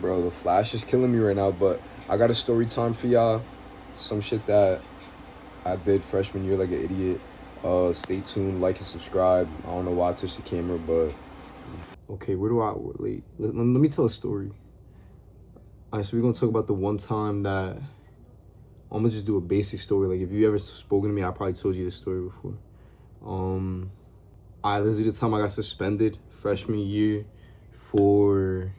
Bro, the flash is killing me right now, but I got a story time for y'all. Some shit that I did freshman year like an idiot. Stay tuned, like and subscribe. I don't know why I touched the camera, but okay, where do I wait? Let me tell a story. Alright, so we're gonna talk about the one time that I'm gonna just do a basic story. Like if you ever spoken to me, I probably told you this story before. Let's do the time I got suspended freshman year for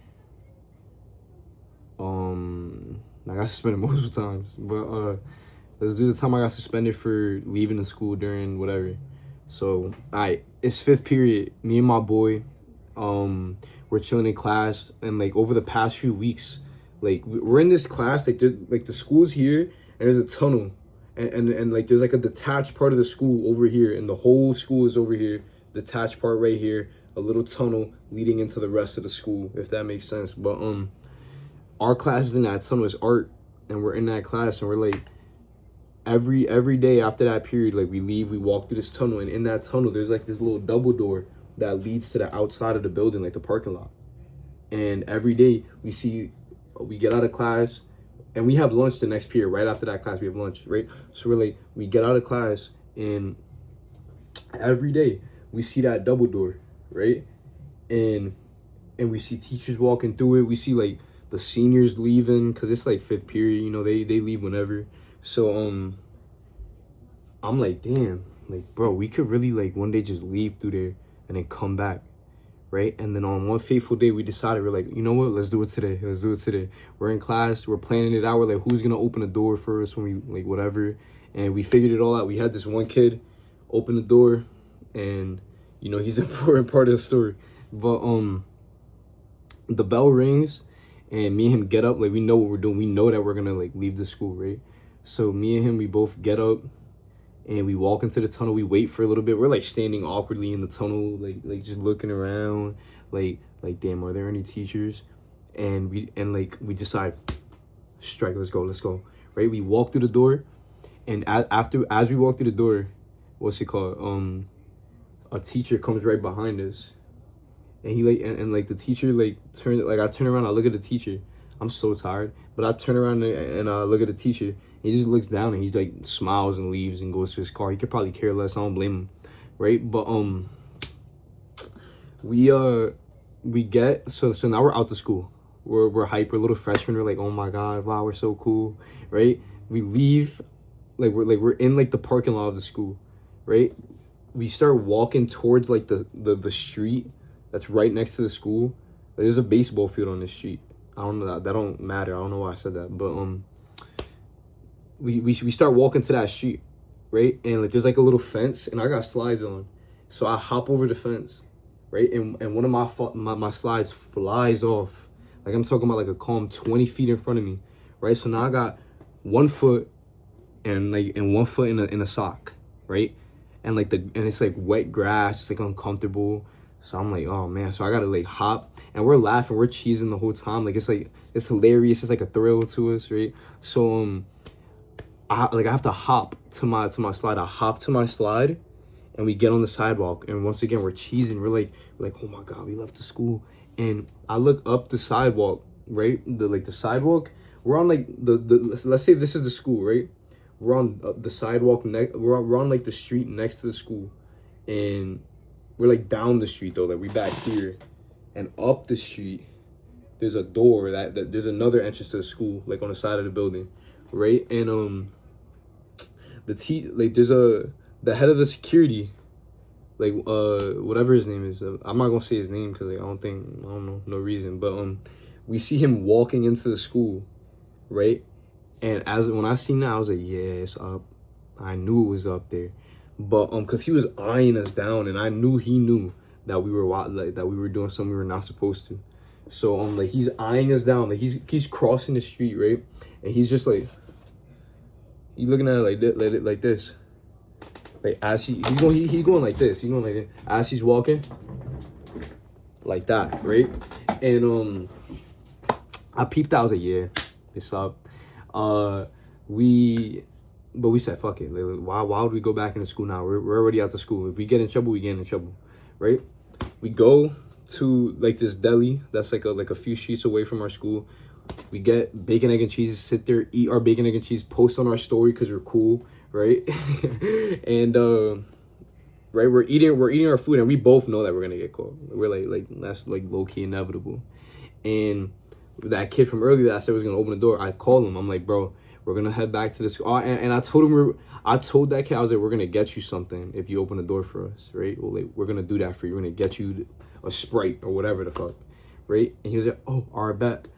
I got suspended multiple times, but let's do the time I got suspended for leaving the school during whatever. So, it's fifth period. Me and my boy, we're chilling in class, and like over the past few weeks, like we're in this class, like the school's here, and there's a tunnel, and like there's like a detached part of the school over here, and the whole school is over here. Detached part right here, a little tunnel leading into the rest of the school, if that makes sense. But our class is in that tunnel is art, and we're in that class, and we're like every day after that period, like we leave, we walk through this tunnel, and in that tunnel there's like this little double door that leads to the outside of the building, like the parking lot. And every day we get out of class, and we have lunch the next period. Right after that class we have lunch, right? So we're like, we get out of class, and every day we see that double door, right? And we see teachers walking through it. We see like the seniors leaving, because it's like fifth period, you know, they leave whenever. So I'm like, damn, like bro, we could really like one day just leave through there and then come back, right? And then on one fateful day we decided, we're like, you know what, let's do it today. We're in class, we're planning it out, we're like, who's gonna open the door first when we like whatever. And we figured it all out. We had this one kid open the door, and you know, he's an important part of the story. But the bell rings, and me and him get up, like we know what we're doing. We know that we're gonna like leave the school, right? So me and him, we both get up, and we walk into the tunnel. We wait for a little bit. We're like standing awkwardly in the tunnel, like just looking around, like damn, are there any teachers? And we decide, strike, let's go, right? We walk through the door, and as we walk through the door, what's it called? A teacher comes right behind us, and he like and like the teacher like I turn around, I look at the teacher. I'm so tired, but I turn around and look at the teacher. He just looks down, and he like smiles and leaves and goes to his car. He could probably care less. I don't blame him, right? But we get so now we're out to school. We're hype. We're little freshmen. We're like, oh my god, wow, we're so cool, right? We leave, we're in like the parking lot of the school, right? We start walking towards like the street that's right next to the school. Like, there's a baseball field on this street. I don't know, that don't matter. I don't know why I said that, but we start walking to that street, right? And like there's like a little fence, and I got slides on, so I hop over the fence, right? And one of my slides flies off. Like I'm talking about like a calm 20 feet in front of me, right? So now I got 1 foot and 1 foot in a sock, right? And it's like wet grass, it's like uncomfortable. So I'm like, oh man, so I gotta like hop, and we're laughing, we're cheesing the whole time. Like it's hilarious, it's like a thrill to us, right? So I have to hop to my slide. I hop to my slide, and we get on the sidewalk, and once again we're cheesing. We're like, oh my god, we left the school. And I look up the sidewalk, right? The sidewalk. We're on like let's say this is the school, right? We're on the sidewalk we're on like the street next to the school, and we're like down the street though, like we back here, and up the street there's a door that there's another entrance to the school, like on the side of the building, right? And there's the head of the security, like whatever his name is, I'm not gonna say his name because like, I don't know, no reason, but we see him walking into the school, right? And when I seen that, I was like, yeah, it's up. I knew it was up there, but because he was eyeing us down, and I knew he knew that we were doing something we were not supposed to. So like he's eyeing us down, like he's crossing the street, right? And he's just like, he's looking at it like this, like as he's going like this, as he's walking, like that, right? And I peeped out, I was like, yeah, it's up. We said, fuck it. Like, why would we go back into school now? We're already out of school. If we get in trouble, we get in trouble, right? We go to like this deli that's like a few streets away from our school. We get bacon, egg, and cheese, sit there, eat our bacon, egg, and cheese, post on our story because we're cool, right? And right, we're eating our food, and we both know that we're gonna get caught. We're like that's like low key inevitable. And that kid from earlier that I said was gonna open the door, I called him. I'm like, bro, we're gonna head back to the school. And I told him, I told that kid, I was like, we're gonna get you something if you open the door for us, right? Well, like, we're gonna do that for you. We're gonna get you a Sprite or whatever the fuck, right? And he was like, oh, all right, bet.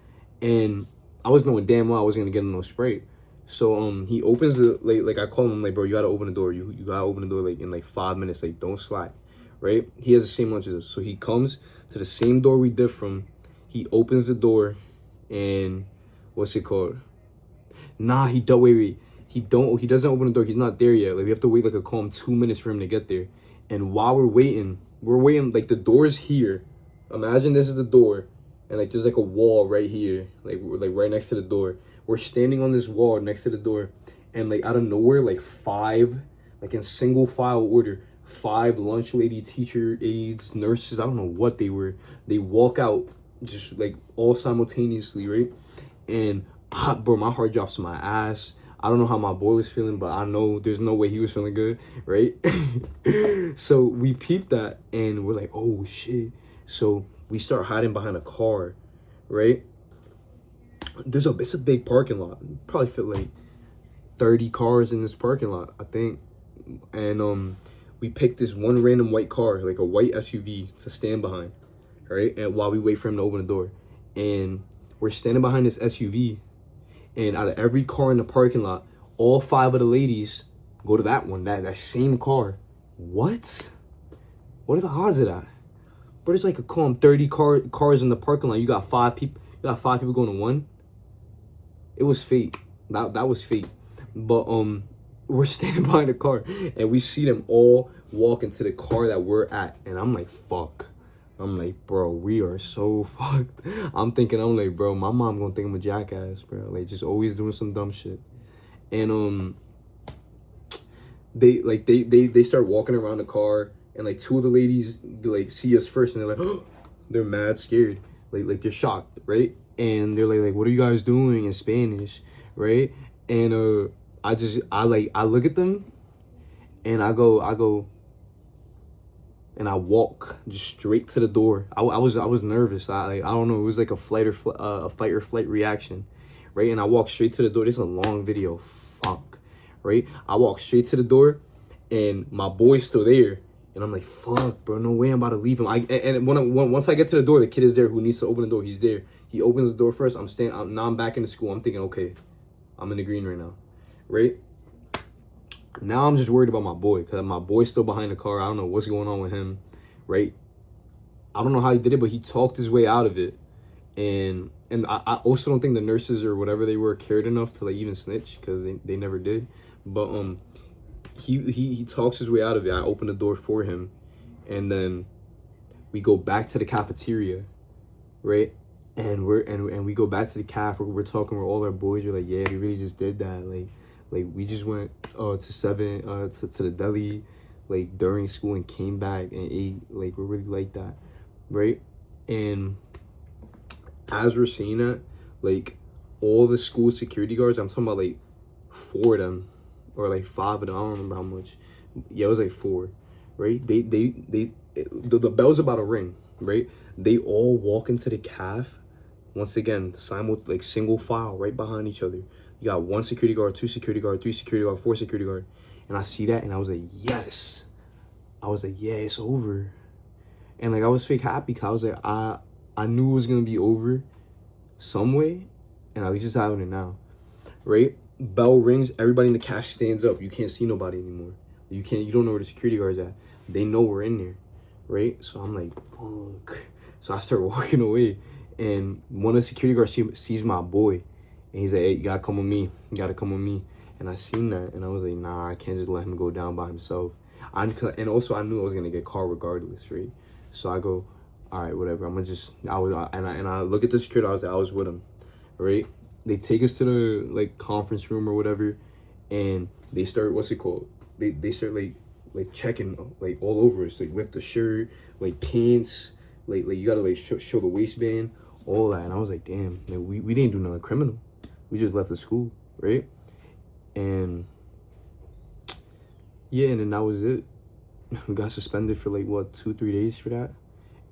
And I was knowing damn well I wasn't gonna get him no Sprite. So he opens the like I call him, I'm like, bro, you gotta open the door. You gotta open the door like in like 5 minutes. Like, don't slack, right? He has the same lunch as us, so he comes to the same door we did from. He opens the door, and what's it called? Nah, he don't wait. He doesn't open the door. He's not there yet. Like, we have to wait like a calm 2 minutes for him to get there. And while we're waiting like the door's here. Imagine this is the door, and like there's like a wall right here, like right next to the door. We're standing on this wall next to the door, and like out of nowhere, like five, like in single file order, 5 lunch lady, teacher aides, nurses, I don't know what they were. They walk out just like all simultaneously, right? And bro, my heart drops to my ass. I don't know how my boy was feeling, but I know there's no way he was feeling good, right? So we peeped that, and we're like, oh shit. So we start hiding behind a car, right? It's a big parking lot. Probably fit like 30 cars in this parking lot, I think. And we picked this one random white car, like a white SUV, to stand behind, right? And while we wait for him to open the door, and we're standing behind this SUV, and out of every car in the parking lot, all 5 of the ladies go to that one, that same car. What are the odds of that? But it's like a calm 30 cars in the parking lot. You got 5 people. You got 5 people going to one. It was fate. That was fate. But we're standing behind the car, and we see them all walk into the car that we're at, and I'm like, fuck. I'm like, bro, we are so fucked. I'm like, bro, my mom gonna think I'm a jackass, bro. Like, just always doing some dumb shit. And they start walking around the car, and like 2 of the ladies like see us first, and they're like, oh, they're mad scared, like they're shocked, right? And they're like, what are you guys doing in Spanish, right? And I look at them, and I go. And I walk just straight to the door. I was nervous. I don't know. It was like a fight or flight reaction, right? And I walk straight to the door. This is a long video. Fuck, right? I walk straight to the door, and my boy's still there. And I'm like, fuck, bro. No way I'm about to leave him. Once I get to the door, the kid is there who needs to open the door. He's there. He opens the door first. Now I'm back in the school. I'm thinking, okay, I'm in the green right now, right? Now I'm just worried about my boy, because my boy's still behind the car. I don't know what's going on with him, right? I don't know how he did it, but he talked his way out of it. And I also don't think the nurses or whatever they were cared enough to like even snitch, because they never did. But he talks his way out of it. I open the door for him, and then we go back to the cafeteria, right? And we go back to the cafe. We're talking with all our boys. We're like, yeah, we really just did that. Like we just went to the deli like during school and came back and ate. Like, we're really like that, right? And as we're saying that, like all the school security guards, I'm talking about like 4 of them or like 5 of them. I don't remember how much. Yeah, it was like 4, right? The bell's about to ring, right? They all walk into the caf. Once again, single file right behind each other. You got 1 security guard, 2 security guard, 3 security guard, 4 security guard. And I see that, and I was like, yes. I was like, yeah, it's over. And like, I was fake happy, because I was like, I knew it was gonna be over some way, and at least it's happening now, right? Bell rings, everybody in the cafe stands up. You can't see nobody anymore. You don't know where the security guard's at. They know we're in there, right? So I'm like, fuck. So I start walking away, and one of the security guards sees my boy, and he's like, hey, you gotta come with me. You gotta come with me. And I seen that, and I was like, nah, I can't just let him go down by himself. And also, I knew I was gonna get caught regardless, right? So I go, all right, whatever. I'm gonna just, I look at the security. I was with him, right? They take us to the like conference room or whatever, and they start, what's it called? They start like checking like all over us, like with the shirt, like pants, like you gotta like show the waistband, all that. And I was like, damn, man, we didn't do nothing criminal. We just left the school, right? And yeah, and then that was it. We got suspended for like what, 2-3 days for that,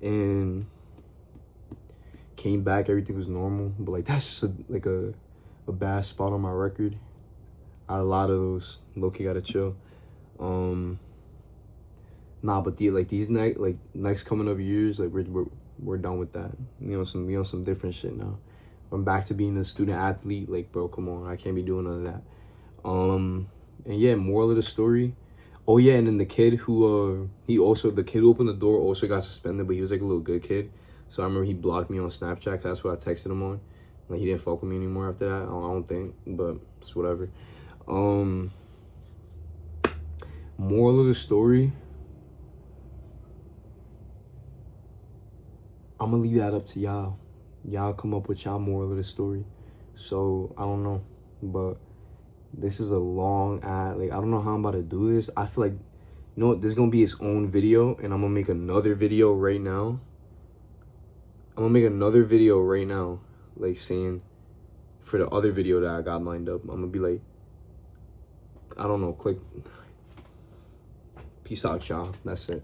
and came back. Everything was normal, but like that's just a bad spot on my record. I had a lot of those. Low-key gotta chill. Nah, but these next coming up years, like we're done with that. We on some different shit now. I'm back to being a student athlete. Like, bro, come on, I can't be doing none of that. And yeah, moral of the story. Oh yeah, and then the kid who the kid who opened the door also got suspended, but he was like a little good kid. So I remember he blocked me on Snapchat. That's what I texted him on. Like, he didn't fuck with me anymore after that. I don't think, but it's whatever. Moral of the story. I'm gonna leave that up to y'all. Y'all come up with y'all moral of the story. So I don't know, but this is a long ad. Like, I don't know how I'm about to do this. I feel like, you know what, this is gonna be its own video, and I'm gonna make another video right now. Like saying for the other video that I got lined up. I'm gonna be like, I don't know, click. Peace out, y'all. That's it.